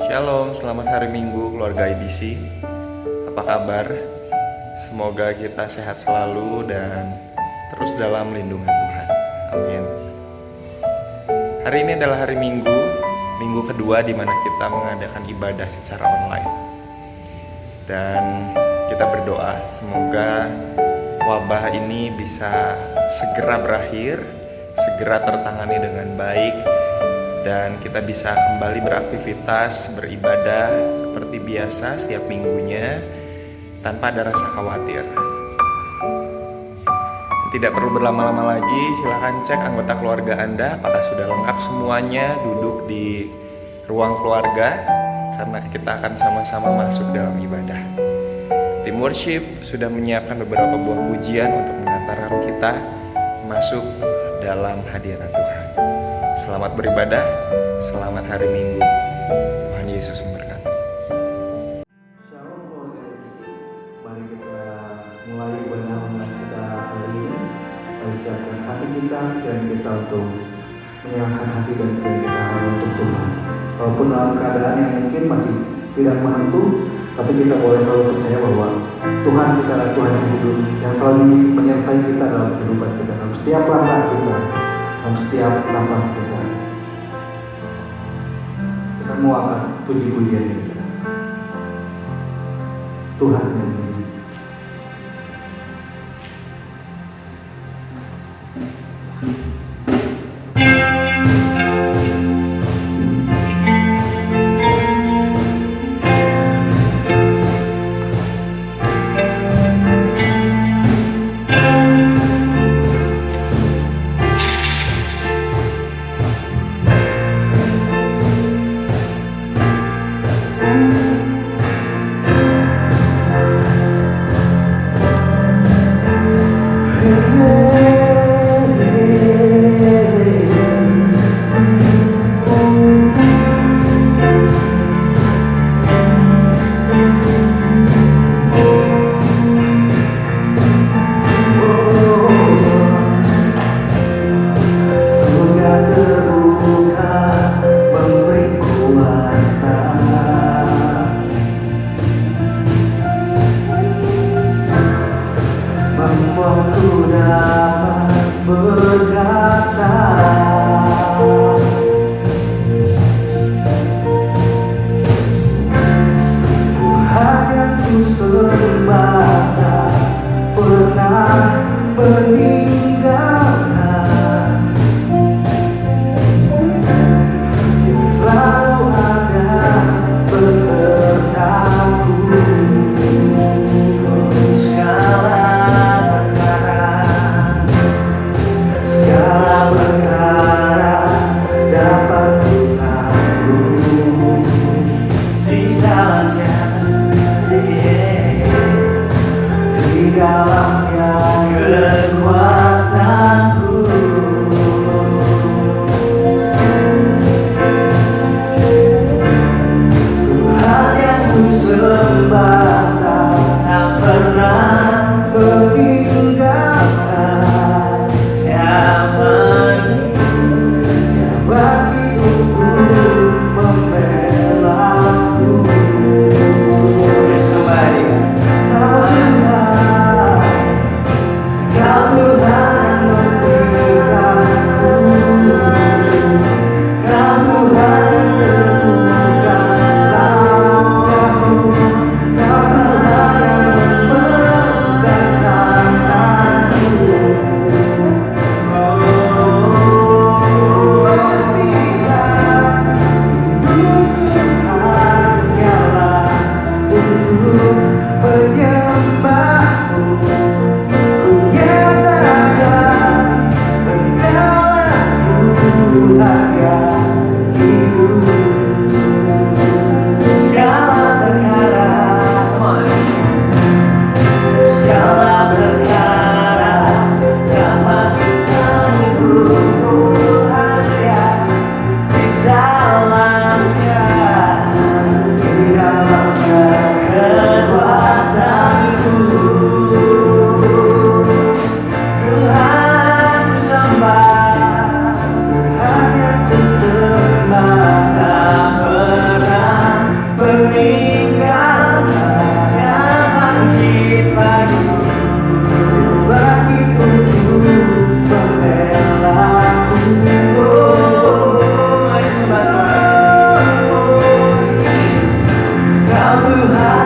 Shalom, selamat hari Minggu keluarga IBC. Apa kabar? Semoga kita sehat selalu dan terus dalam lindungan Tuhan. Amin. Hari ini adalah hari Minggu, minggu kedua di mana kita mengadakan ibadah secara online. Dan kita berdoa semoga wabah ini bisa segera berakhir, segera tertangani dengan baik, dan kita bisa kembali beraktivitas, beribadah seperti biasa setiap minggunya tanpa ada rasa khawatir. Tidak perlu berlama-lama lagi, silakan cek anggota keluarga Anda apakah sudah lengkap semuanya duduk di ruang keluarga, karena kita akan sama-sama masuk dalam ibadah. Tim worship sudah menyiapkan beberapa buah pujian untuk mengantarkan kita masuk dalam hadirat Tuhan. Selamat beribadah, selamat hari Minggu. Tuhan Yesus memberkati. Shalom keluarga IBC. Mari kita mulai ibadah online kita hari ini. Mari siapkan hati kita dan kita untuk menyerahkan hati dan pikiran kita hanya untuk Tuhan. Walaupun dalam keadaan yang mungkin masih tidak menentu, tapi kita boleh selalu percaya bahwa Tuhan kita adalah Tuhan yang hidup, yang selalu menyertai kita dalam kehidupan kita, dalam setiap langkah kita, dalam setiap nafas kita. Kita mau angkat puji-pujian kita. Tuhan yang hidup. Kau Tuhan.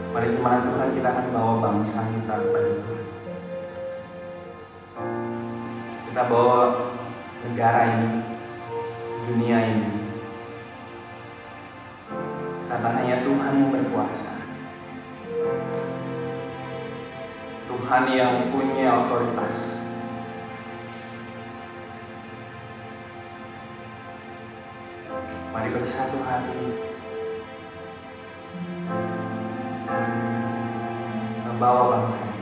Mari firman Tuhan, kita akan bawa bangsa kita kepada Tuhan. Kita bawa negara ini, dunia ini. Karena hanya Tuhan yang berkuasa. Tuhan yang punya otoritas. Mari bersatu hati membawa bangsa ini.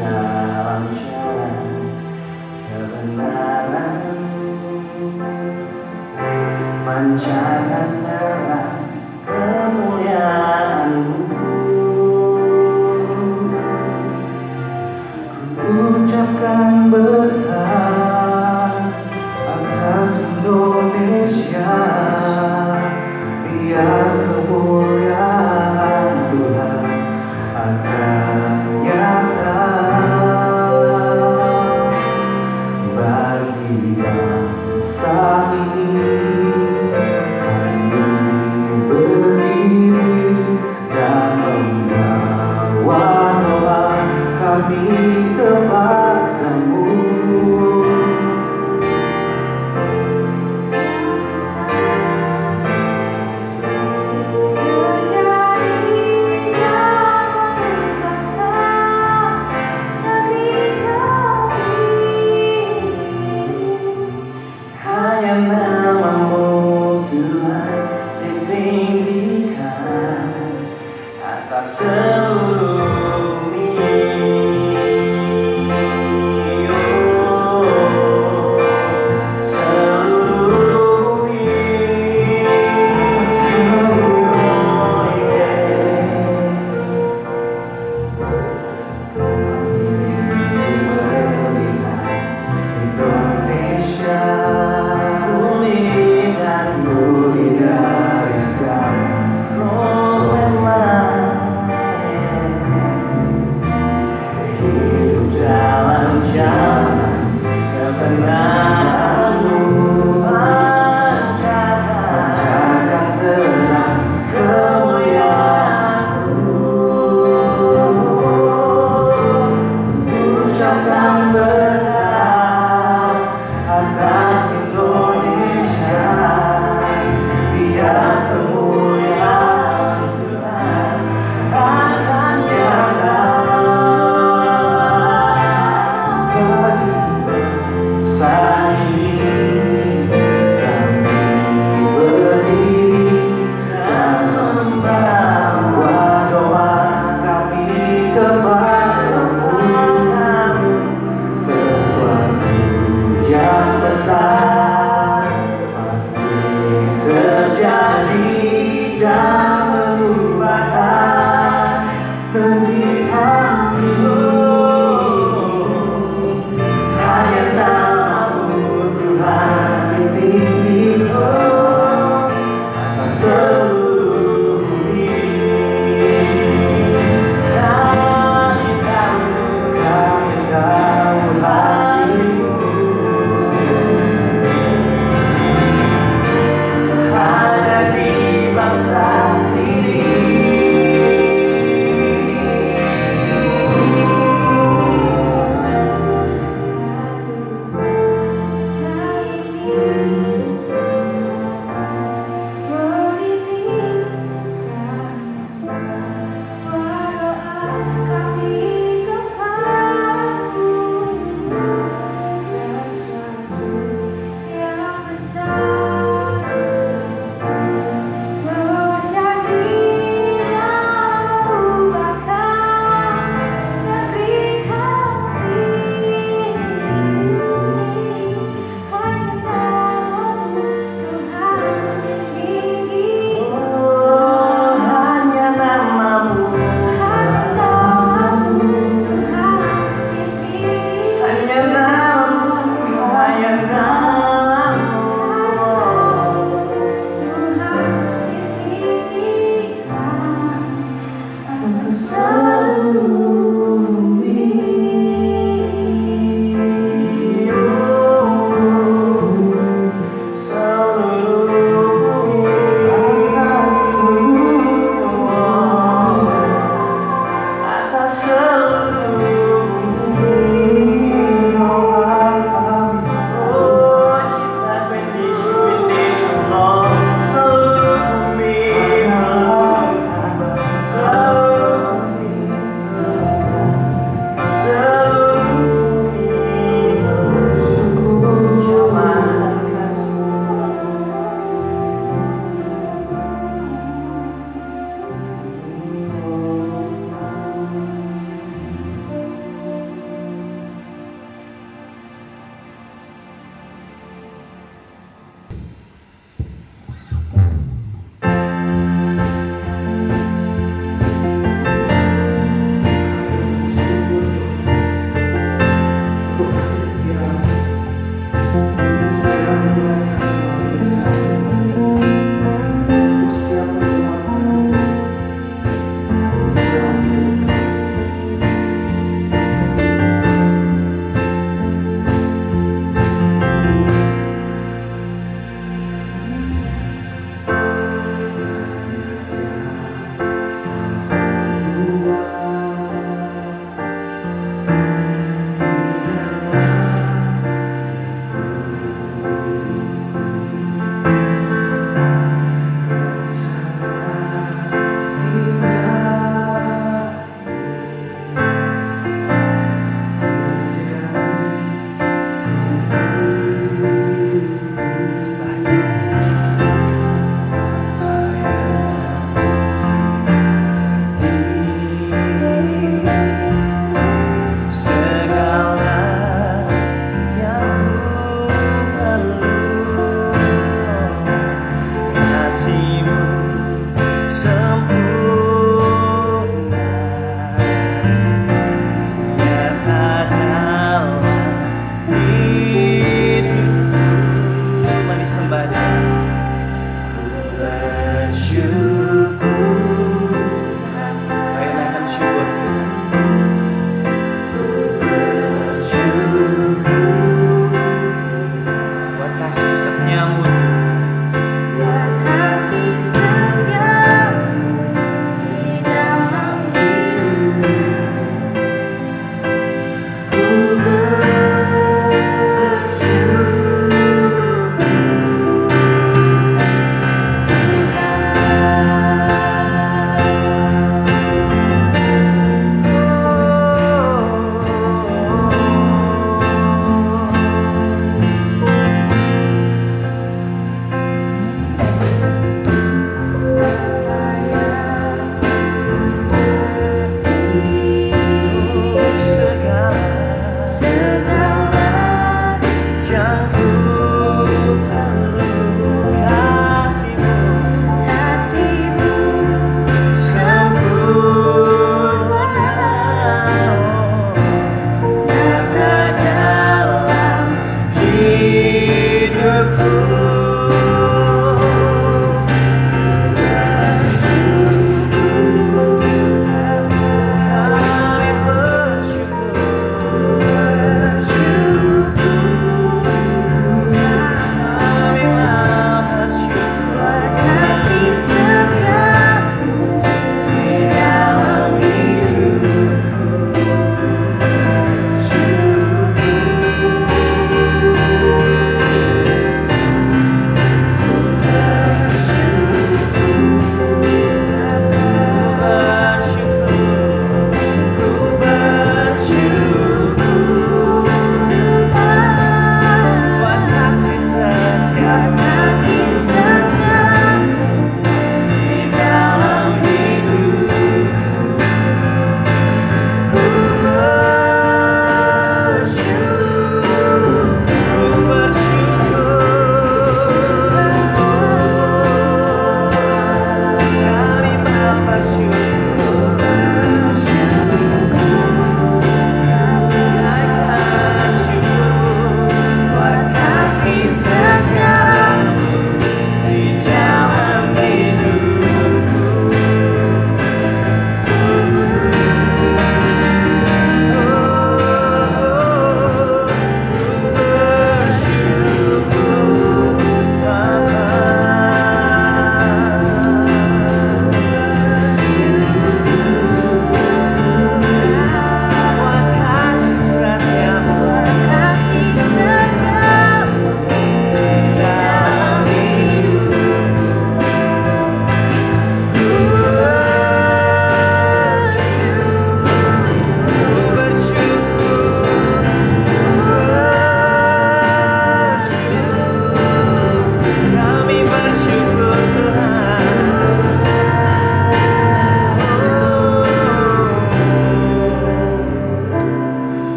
dalam jalan kebenaran, pancarkan terang kemuliaan-Mu. Ucapkan berkat atas Indonesia, biar kemuliaan Tuhan akan nyata bagi bangsa ini. Kami berdiri dan membawa doa kami kepadamu. Hanya nama-Mu Tuhan ditinggikan atas seluruh bumi.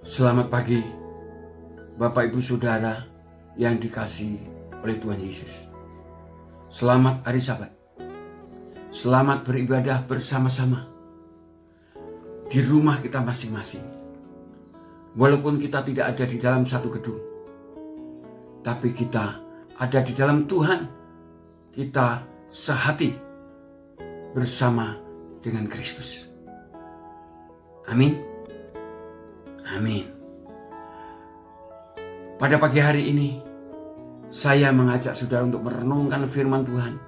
Selamat pagi, Bapak Ibu Saudara yang dikasihi oleh Tuhan Yesus. Selamat hari Sabat. Selamat beribadah bersama-sama di rumah kita masing-masing. Walaupun kita tidak ada di dalam satu gedung, tapi kita ada di dalam Tuhan. Kita sehati bersama dengan Kristus. Amin. Amin. Pada pagi hari ini, saya mengajak saudara untuk merenungkan firman Tuhan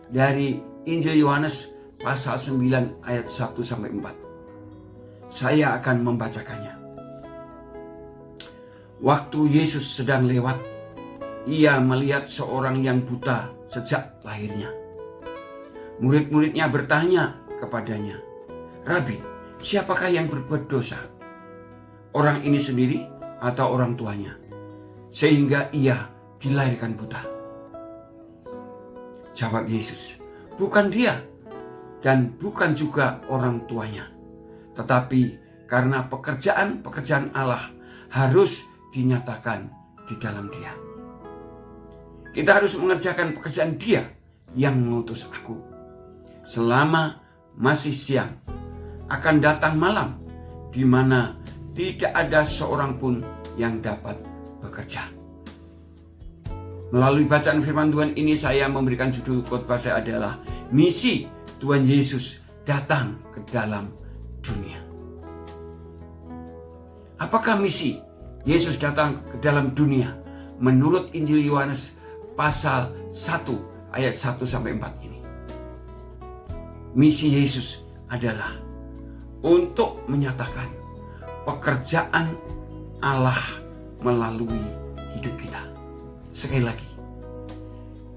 dari Injil Yohanes pasal 9 ayat 1-4. Saya akan membacakannya. Waktu Yesus sedang lewat, ia melihat seorang yang buta sejak lahirnya. Murid-muridnya bertanya kepadanya, "Rabi, siapakah yang berbuat dosa? Orang ini sendiri atau orang tuanya, sehingga ia dilahirkan buta?" Jawab Yesus, "Bukan dia dan bukan juga orang tuanya, tetapi karena pekerjaan Allah harus dinyatakan di dalam dia." Kita harus mengerjakan pekerjaan Dia yang mengutus aku. Selama masih siang, akan datang malam di mana tidak ada seorang pun yang dapat bekerja. Melalui bacaan firman Tuhan ini, saya memberikan judul khotbah saya adalah Misi Tuhan Yesus Datang ke Dalam Dunia. Apakah misi Yesus datang ke dalam dunia menurut Injil Yohanes pasal 1 ayat 1-4 ini? Misi Yesus adalah untuk menyatakan pekerjaan Allah melalui hidup kita. Sekali lagi,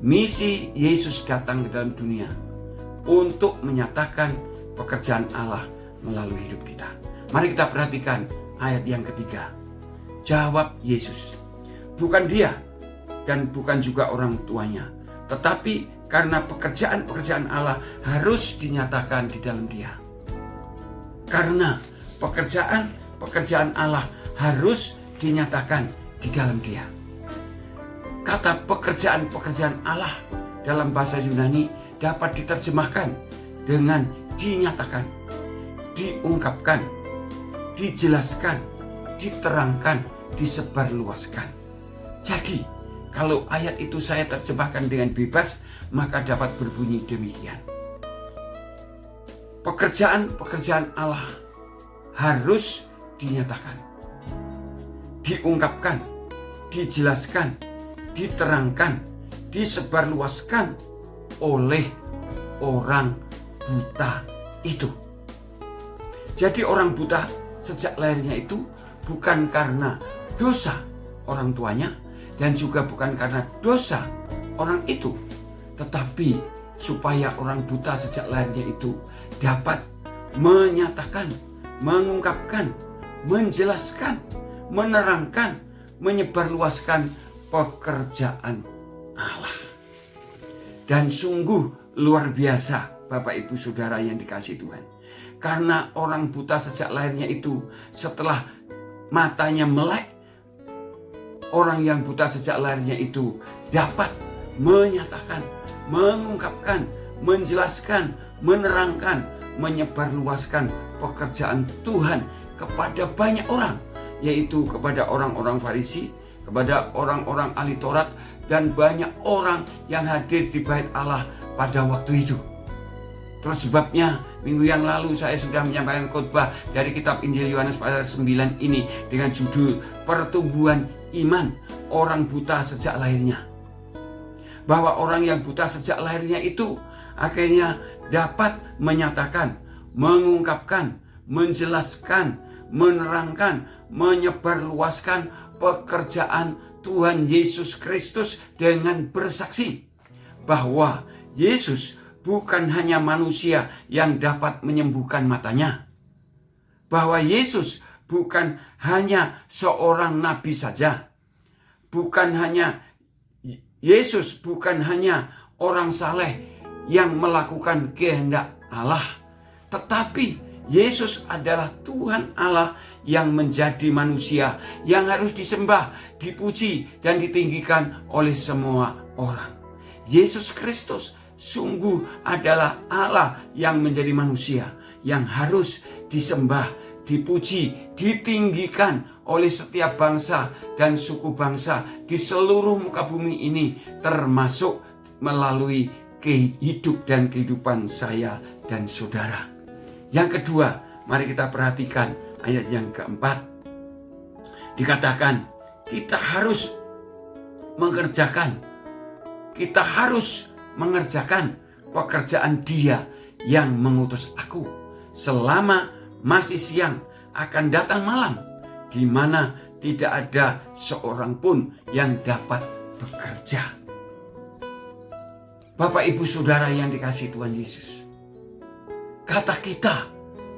misi Yesus datang ke dalam dunia untuk menyatakan pekerjaan Allah melalui hidup kita. Mari kita perhatikan ayat yang ketiga. Jawab Yesus, "Bukan dia dan bukan juga orang tuanya, tetapi karena pekerjaan Allah harus dinyatakan di dalam dia." Karena pekerjaan Allah harus dinyatakan di dalam dia. Kata pekerjaan Allah dalam bahasa Yunani dapat diterjemahkan dengan dinyatakan, diungkapkan, dijelaskan, diterangkan, disebarluaskan. Jadi, kalau ayat itu saya terjemahkan dengan bebas, maka dapat berbunyi demikian. Pekerjaan Allah harus dinyatakan, diungkapkan, dijelaskan, diterangkan, disebarluaskan oleh orang buta itu. Jadi orang buta sejak lahirnya itu bukan karena dosa orang tuanya dan juga bukan karena dosa orang itu, tetapi supaya orang buta sejak lahirnya itu dapat menyatakan, mengungkapkan, menjelaskan, menerangkan, menyebarluaskan pekerjaan Allah. Dan sungguh luar biasa Bapak Ibu Saudara yang dikasihi Tuhan. Karena orang buta sejak lahirnya itu setelah matanya melek, orang yang buta sejak lahirnya itu dapat menyatakan, mengungkapkan, menjelaskan, menerangkan, menyebarluaskan pekerjaan Tuhan kepada banyak orang, yaitu kepada orang-orang Farisi, kepada orang-orang ahli Taurat, dan banyak orang yang hadir di bait Allah pada waktu itu. Terus sebabnya minggu yang lalu saya sudah menyampaikan khotbah dari kitab Injil Yohanes pasal 9 ini dengan judul Pertumbuhan Iman Orang Buta Sejak Lahirnya. Bahwa orang yang buta sejak lahirnya itu akhirnya dapat menyatakan, mengungkapkan, menjelaskan, menerangkan, menyebarluaskan pekerjaan Tuhan Yesus Kristus dengan bersaksi bahwa Yesus bukan hanya manusia yang dapat menyembuhkan matanya, bahwa Yesus bukan hanya seorang nabi saja, Yesus bukan hanya orang saleh yang melakukan kehendak Allah, tetapi Yesus adalah Tuhan Allah yang menjadi manusia, yang harus disembah, dipuji, dan ditinggikan oleh semua orang. Yesus Kristus sungguh adalah Allah yang menjadi manusia, yang harus disembah, dipuji, ditinggikan oleh setiap bangsa dan suku bangsa di seluruh muka bumi ini, termasuk melalui hidup dan kehidupan saya dan saudara. Yang kedua, mari kita perhatikan ayat yang keempat. Dikatakan kita harus mengerjakan pekerjaan Dia yang mengutus aku. Selama masih siang akan datang malam, di mana tidak ada seorang pun yang dapat bekerja. Bapak, Ibu, Saudara yang dikasihi Tuhan Yesus, kata kita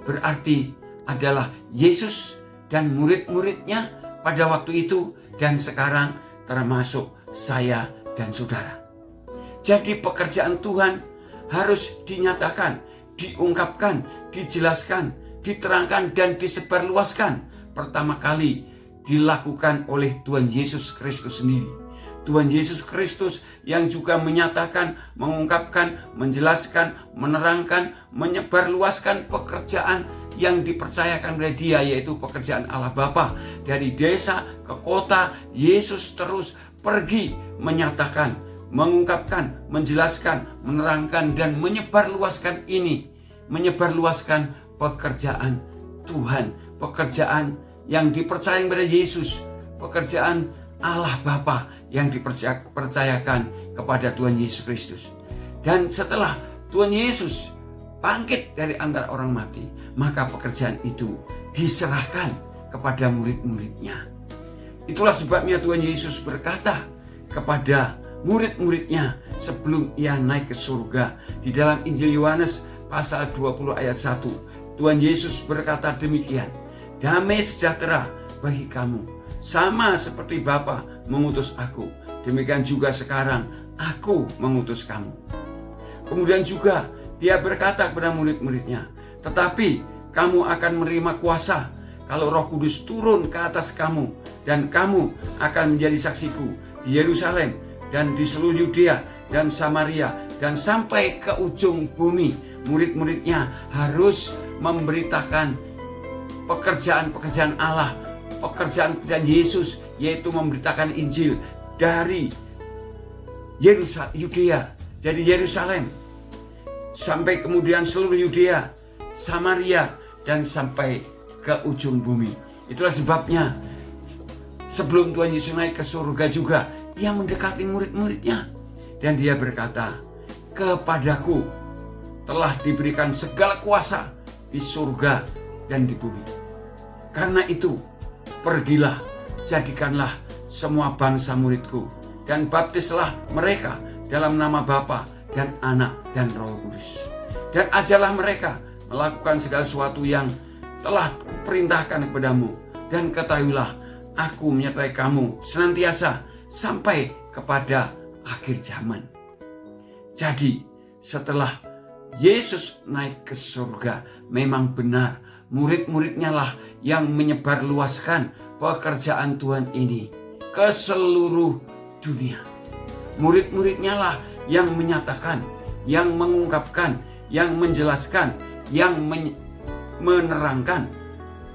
berarti adalah Yesus dan murid-muridnya pada waktu itu dan sekarang, termasuk saya dan saudara. Jadi pekerjaan Tuhan harus dinyatakan, diungkapkan, dijelaskan, diterangkan, dan disebarluaskan. Pertama kali dilakukan oleh Tuhan Yesus Kristus sendiri. Tuhan Yesus Kristus yang juga menyatakan, mengungkapkan, menjelaskan, menerangkan, menyebarluaskan pekerjaan yang dipercayakan oleh Dia, yaitu pekerjaan Allah Bapa. Dari desa ke kota, Yesus terus pergi menyatakan, mengungkapkan, menjelaskan, menerangkan, dan menyebarluaskan ini. Menyebarluaskan pekerjaan Tuhan, pekerjaan yang dipercayakan kepada Yesus, pekerjaan Allah Bapa yang dipercayakan kepada Tuhan Yesus Kristus. Dan setelah Tuhan Yesus bangkit dari antara orang mati, maka pekerjaan itu diserahkan kepada murid-muridnya. Itulah sebabnya Tuhan Yesus berkata kepada murid-muridnya sebelum Ia naik ke surga. Di dalam Injil Yohanes pasal 20 ayat 1, Tuhan Yesus berkata demikian, "Damai sejahtera bagi kamu. Sama seperti Bapa mengutus aku, demikian juga sekarang aku mengutus kamu." Kemudian juga Dia berkata kepada murid-muridnya, "Tetapi kamu akan menerima kuasa kalau Roh Kudus turun ke atas kamu, dan kamu akan menjadi saksiku di Yerusalem dan di seluruh Yudea dan Samaria dan sampai ke ujung bumi." Murid-muridnya harus memberitakan pekerjaan-pekerjaan Allah, pekerjaan Yesus, yaitu memberitakan Injil dari Yudea, dari Yerusalem, sampai kemudian seluruh Yudea, Samaria, dan sampai ke ujung bumi. Itulah sebabnya sebelum Tuhan Yesus naik ke surga juga, Dia mendekati murid-muridnya, dan Dia berkata, "Kepadaku telah diberikan segala kuasa di surga dan di bumi. Karena itu, pergilah, jadikanlah semua bangsa muridku, dan baptislah mereka dalam nama Bapa dan Anak dan Roh Kudus. Dan ajarlah mereka melakukan segala sesuatu yang telah kuperintahkan kepadamu. Dan ketahuilah, aku menyertai kamu senantiasa sampai kepada akhir zaman." Jadi, setelah Yesus naik ke surga, memang benar murid-muridnya lah yang menyebarluaskan pekerjaan Tuhan ini ke seluruh dunia. Murid-muridnya lah yang menyatakan, yang mengungkapkan, yang menjelaskan, yang menerangkan,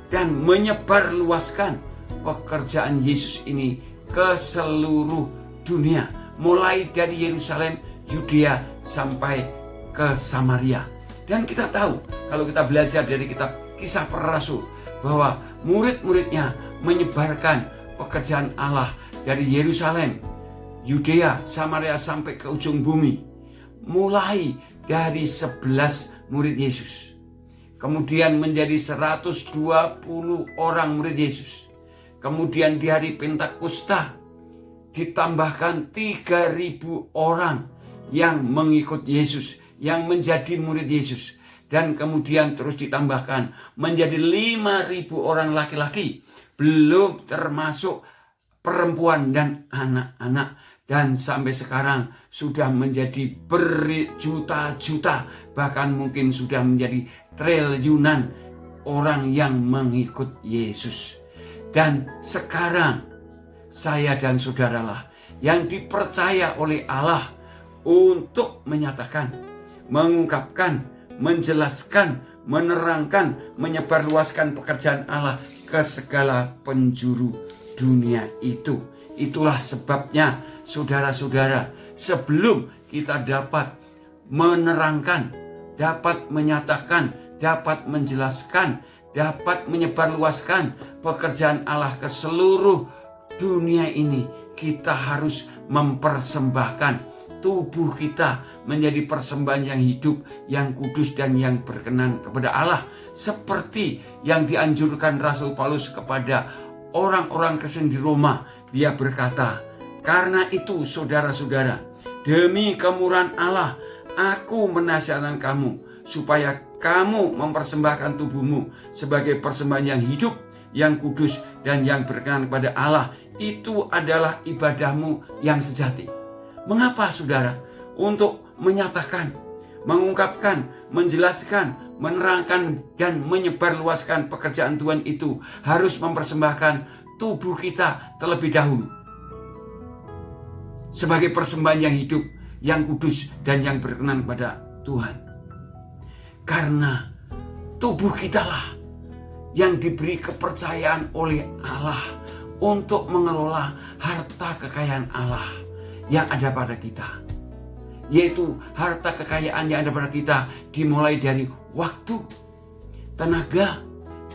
dan menyebarluaskan pekerjaan Yesus ini ke seluruh dunia, mulai dari Yerusalem, Yudea, sampai ke Samaria. Dan kita tahu, kalau kita belajar dari kitab Kisah Para Rasul, bahwa murid-muridnya menyebarkan pekerjaan Allah dari Yerusalem, Yudea, Samaria, sampai ke ujung bumi. Mulai dari 11 murid Yesus, kemudian menjadi 120 orang murid Yesus. Kemudian di hari Pentakosta ditambahkan 3.000 orang yang mengikut Yesus, yang menjadi murid Yesus. Dan kemudian terus ditambahkan menjadi 5.000 orang laki-laki, belum termasuk perempuan dan anak-anak. Dan sampai sekarang sudah menjadi berjuta-juta, bahkan mungkin sudah menjadi triliunan orang yang mengikut Yesus. Dan sekarang saya dan saudaralah yang dipercaya oleh Allah untuk menyatakan, mengungkapkan, menjelaskan, menerangkan, menyebarluaskan pekerjaan Allah ke segala penjuru dunia itu. Itulah sebabnya saudara-saudara, sebelum kita dapat menerangkan, dapat menyatakan, dapat menjelaskan, dapat menyebarluaskan pekerjaan Allah ke seluruh dunia ini, kita harus mempersembahkan tubuh kita menjadi persembahan yang hidup, yang kudus dan yang berkenan kepada Allah, seperti yang dianjurkan Rasul Paulus kepada orang-orang Kristen di Roma. Dia berkata, "Karena itu saudara-saudara, demi kemurahan Allah, aku menasihatkan kamu supaya kamu mempersembahkan tubuhmu sebagai persembahan yang hidup, yang kudus dan yang berkenan kepada Allah. Itu adalah ibadahmu yang sejati." Mengapa saudara? Untuk menyatakan, mengungkapkan, menjelaskan, menerangkan dan menyebarluaskan pekerjaan Tuhan itu harus mempersembahkan tubuh kita terlebih dahulu sebagai persembahan yang hidup, yang kudus dan yang berkenan kepada Tuhan. Karena tubuh kitalah yang diberi kepercayaan oleh Allah untuk mengelola harta kekayaan Allah yang ada pada kita, yaitu harta kekayaan yang ada pada kita dimulai dari waktu, tenaga,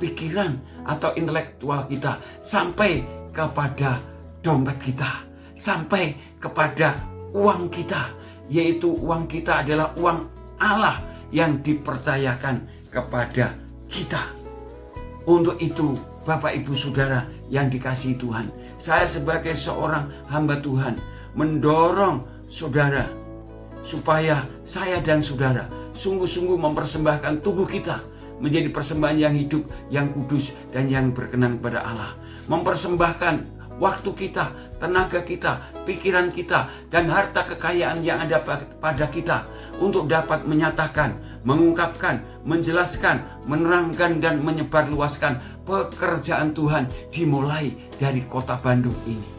pikiran atau intelektual kita, sampai kepada dompet kita, sampai kepada uang kita, yaitu uang kita adalah uang Allah yang dipercayakan kepada kita. Untuk itu Bapak Ibu Saudara yang dikasihi Tuhan, saya sebagai seorang hamba Tuhan mendorong saudara supaya saya dan saudara sungguh-sungguh mempersembahkan tubuh kita menjadi persembahan yang hidup, yang kudus dan yang berkenan kepada Allah. Mempersembahkan waktu kita, tenaga kita, pikiran kita dan harta kekayaan yang ada pada kita untuk dapat menyatakan, mengungkapkan, menjelaskan, menerangkan dan menyebarluaskan pekerjaan Tuhan dimulai dari kota Bandung ini.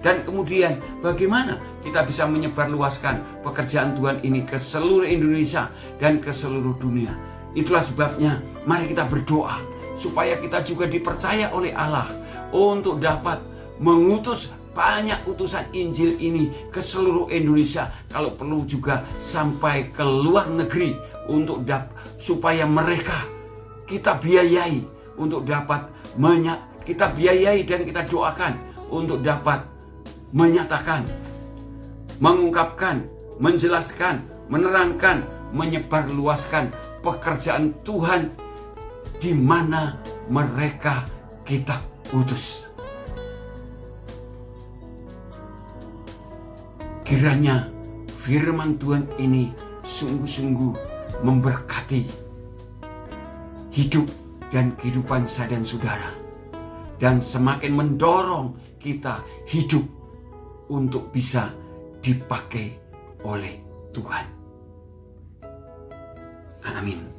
Dan kemudian bagaimana kita bisa menyebarluaskan pekerjaan Tuhan ini ke seluruh Indonesia dan ke seluruh dunia. Itulah sebabnya mari kita berdoa supaya kita juga dipercaya oleh Allah untuk dapat mengutus banyak utusan Injil ini ke seluruh Indonesia, kalau perlu juga sampai ke luar negeri, untuk supaya mereka kita biayai untuk dapat kita biayai dan kita doakan untuk dapat menyatakan, mengungkapkan, menjelaskan, menerangkan, menyebarluaskan pekerjaan Tuhan di mana mereka kita utus. Kiranya firman Tuhan ini sungguh-sungguh memberkati hidup dan kehidupan saya dan saudara, dan semakin mendorong kita hidup untuk bisa dipakai oleh Tuhan. Amin.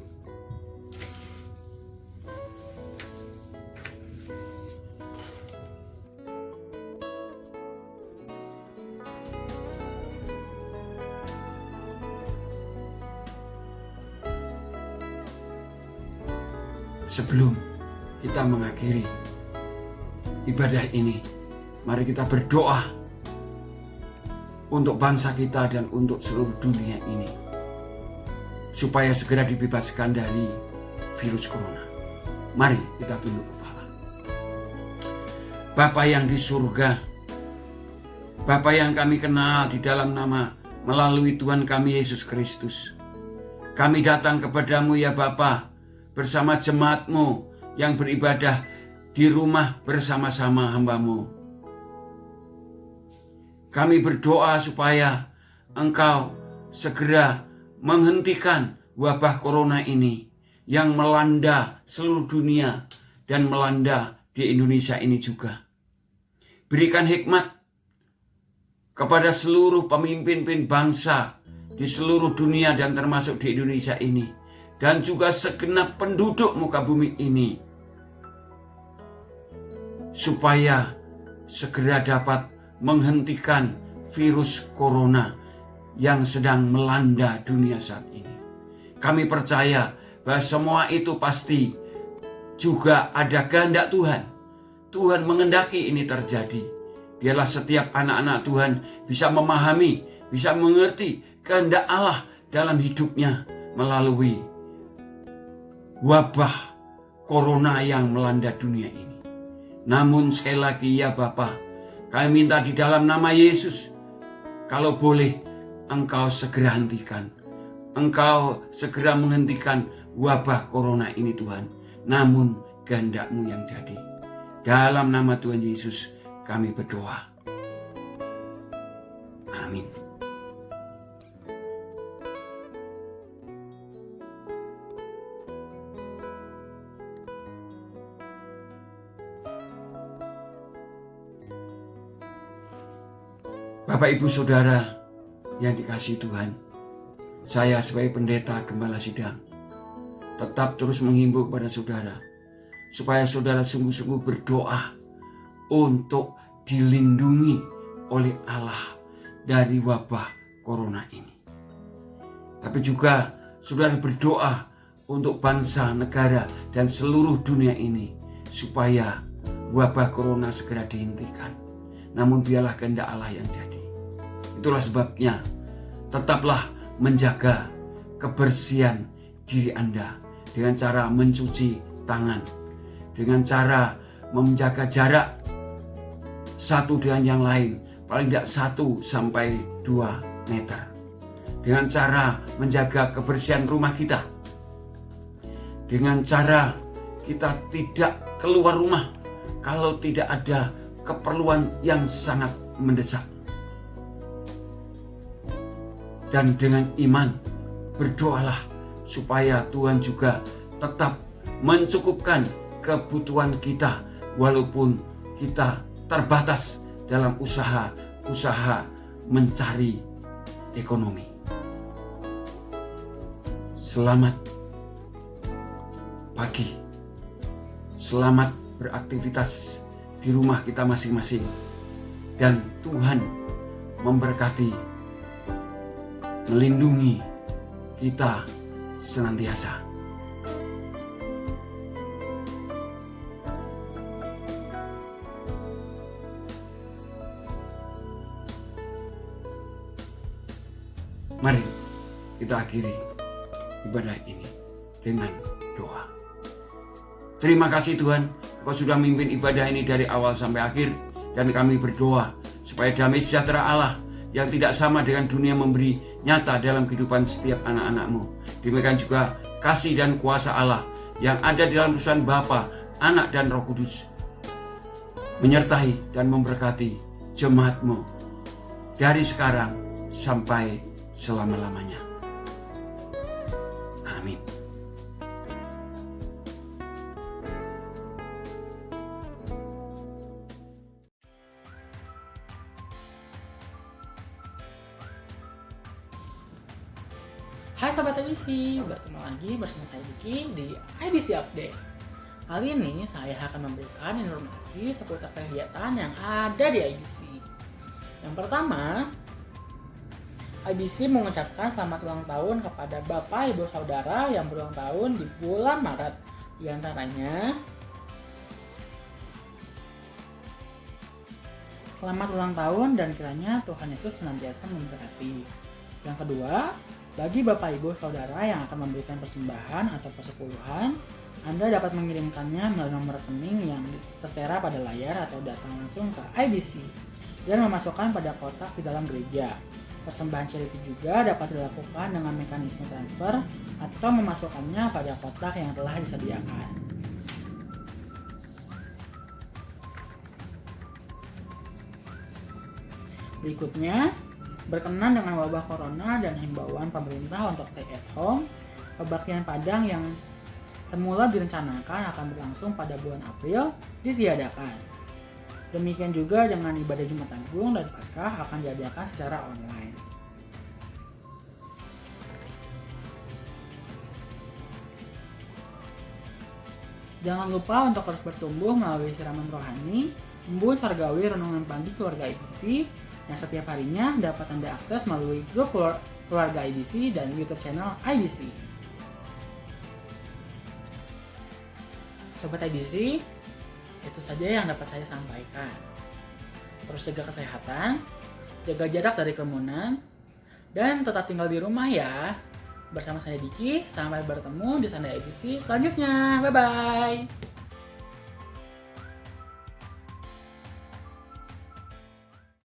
Sebelum kita mengakhiri ibadah ini, mari kita berdoa untuk bangsa kita dan untuk seluruh dunia ini, supaya segera dibebaskan dari virus corona. Mari kita tunduk kepala. Bapa yang di surga, Bapa yang kami kenal di dalam nama melalui Tuhan kami Yesus Kristus, kami datang kepadamu ya Bapa, bersama jemaat-Mu yang beribadah di rumah bersama-sama hamba-Mu. Kami berdoa supaya Engkau segera menghentikan wabah corona ini yang melanda seluruh dunia dan melanda di Indonesia ini juga. Berikan hikmat kepada seluruh pemimpin bangsa di seluruh dunia dan termasuk di Indonesia ini, dan juga segenap penduduk muka bumi ini, supaya segera dapat menghentikan virus corona yang sedang melanda dunia saat ini. Kami percaya bahwa semua itu pasti juga ada kehendak Tuhan. Tuhan mengendaki ini terjadi. Biarlah setiap anak-anak Tuhan bisa memahami, bisa mengerti kehendak Allah dalam hidupnya melalui wabah corona yang melanda dunia ini. Namun sekali lagi ya Bapa, kami minta di dalam nama Yesus, kalau boleh Engkau segera hentikan. Engkau segera menghentikan wabah corona ini Tuhan. Namun kehendak-Mu yang jadi. Dalam nama Tuhan Yesus kami berdoa. Amin. Bapak Ibu Saudara yang dikasihi Tuhan, saya sebagai pendeta Gembala Sidang tetap terus menghimbau kepada saudara supaya saudara sungguh-sungguh berdoa untuk dilindungi oleh Allah dari wabah corona ini. Tapi juga saudara berdoa untuk bangsa, negara, dan seluruh dunia ini supaya wabah corona segera dihentikan. Namun biarlah kehendak Allah yang jadi. Itulah sebabnya tetaplah menjaga kebersihan diri Anda dengan cara mencuci tangan, dengan cara menjaga jarak satu dengan yang lain, paling tidak 1 sampai 2 meter. Dengan cara menjaga kebersihan rumah kita, dengan cara kita tidak keluar rumah kalau tidak ada keperluan yang sangat mendesak. Dan dengan iman berdoalah supaya Tuhan juga tetap mencukupkan kebutuhan kita walaupun kita terbatas dalam usaha mencari ekonomi. Selamat pagi. Selamat beraktivitas di rumah kita masing-masing. Dan Tuhan memberkati, melindungi kita senantiasa. Mari kita akhiri ibadah ini dengan doa. Terima kasih Tuhan, Engkau sudah memimpin ibadah ini dari awal sampai akhir, dan kami berdoa supaya damai sejahtera Allah yang tidak sama dengan dunia memberi nyata dalam kehidupan setiap anak-anak-Mu. Demikian juga kasih dan kuasa Allah yang ada di dalam Tuhan Bapa, Anak dan Roh Kudus menyertai dan memberkati jemaat-Mu dari sekarang sampai selama-lamanya. Amin. Hai Sobat IBC, bertemu lagi bersama saya Diki di IBC Update. Kali ini saya akan memberikan informasi seputar kegiatan yang ada di IBC. Yang pertama, IBC mengucapkan selamat ulang tahun kepada Bapak Ibu Saudara yang berulang tahun di bulan Maret. Di antaranya, selamat ulang tahun dan kiranya Tuhan Yesus senantiasa memberkati. Yang kedua, bagi Bapak Ibu Saudara yang akan memberikan persembahan atau persepuluhan, Anda dapat mengirimkannya melalui nomor rekening yang tertera pada layar atau datang langsung ke IBC dan memasukkan pada kotak di dalam gereja. Persembahan charity juga dapat dilakukan dengan mekanisme transfer atau memasukkannya pada kotak yang telah disediakan. Berikutnya, berkenan dengan wabah corona dan himbauan pemerintah untuk stay at home, kebaktian Padang yang semula direncanakan akan berlangsung pada bulan April ditiadakan. Demikian juga dengan ibadah Jumat Agung dan Paskah akan diadakan secara online. Jangan lupa untuk terus bertumbuh melalui siraman rohani, embun surgawi renungan pagi keluarga IBC yang setiap harinya dapat Anda akses melalui grup keluarga IBC dan YouTube channel IBC. Sobat IBC, itu saja yang dapat saya sampaikan. Terus jaga kesehatan, jaga jarak dari kerumunan, dan tetap tinggal di rumah ya. Bersama saya Diki, sampai bertemu di Sunday IBC selanjutnya. Bye-bye.